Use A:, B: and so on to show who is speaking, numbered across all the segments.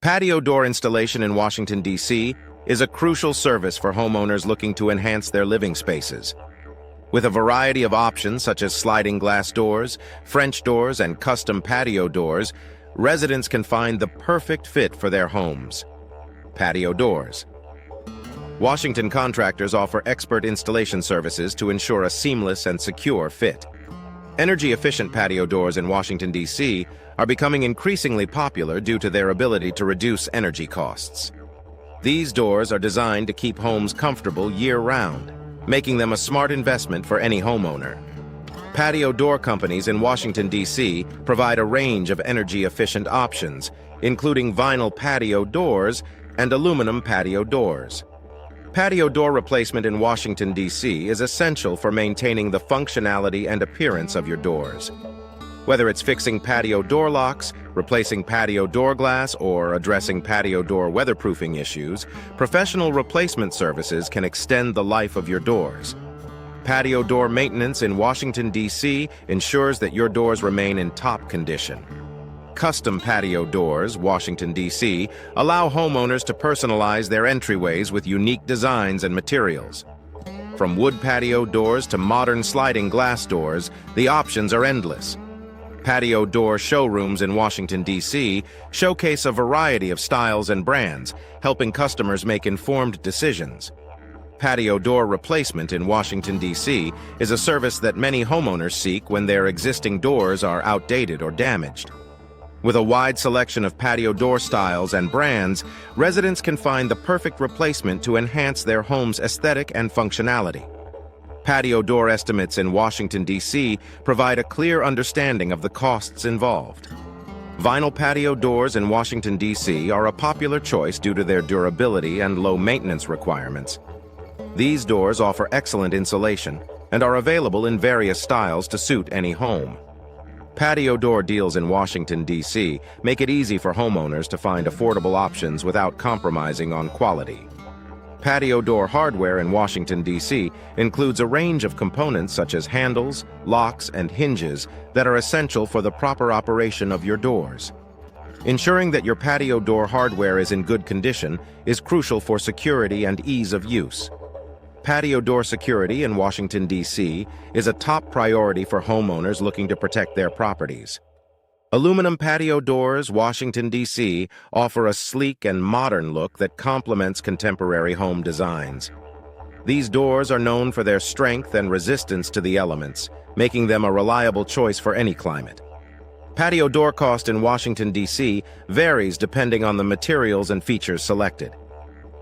A: Patio door installation in Washington, D.C. is a crucial service for homeowners looking to enhance their living spaces. With a variety of options such as sliding glass doors, French doors, and custom patio doors, residents can find the perfect fit for their homes. Patio doors. Washington contractors offer expert installation services to ensure a seamless and secure fit. Energy-efficient patio doors in Washington, D.C. are becoming increasingly popular due to their ability to reduce energy costs. These doors are designed to keep homes comfortable year-round, making them a smart investment for any homeowner. Patio door companies in Washington, D.C. provide a range of energy-efficient options, including vinyl patio doors and aluminum patio doors. Patio door replacement in Washington, D.C. is essential for maintaining the functionality and appearance of your doors. Whether it's fixing patio door locks, replacing patio door glass, or addressing patio door weatherproofing issues, professional replacement services can extend the life of your doors. Patio door maintenance in Washington, D.C. ensures that your doors remain in top condition. Custom patio doors, Washington, D.C., allow homeowners to personalize their entryways with unique designs and materials. From wood patio doors to modern sliding glass doors, the options are endless. Patio door showrooms in Washington, D.C. showcase a variety of styles and brands, helping customers make informed decisions. Patio door replacement in Washington, D.C. is a service that many homeowners seek when their existing doors are outdated or damaged. With a wide selection of patio door styles and brands, residents can find the perfect replacement to enhance their home's aesthetic and functionality. Patio door estimates in Washington, D.C. provide a clear understanding of the costs involved. Vinyl patio doors in Washington, D.C. are a popular choice due to their durability and low maintenance requirements. These doors offer excellent insulation and are available in various styles to suit any home. Patio door deals in Washington, D.C. make it easy for homeowners to find affordable options without compromising on quality. Patio door hardware in Washington, D.C. includes a range of components such as handles, locks, and hinges that are essential for the proper operation of your doors. Ensuring that your patio door hardware is in good condition is crucial for security and ease of use. Patio door security in Washington, D.C. is a top priority for homeowners looking to protect their properties. Aluminum patio doors, Washington, D.C. offer a sleek and modern look that complements contemporary home designs. These doors are known for their strength and resistance to the elements, making them a reliable choice for any climate. Patio door cost in Washington, D.C. varies depending on the materials and features selected.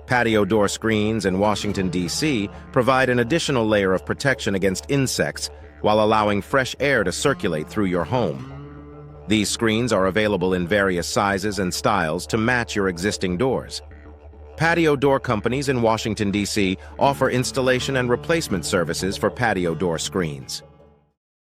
A: Patio door screens in Washington, D.C. provide an additional layer of protection against insects while allowing fresh air to circulate through your home. These screens are available in various sizes and styles to match your existing doors. Patio door companies in Washington, D.C. offer installation and replacement services for patio door screens.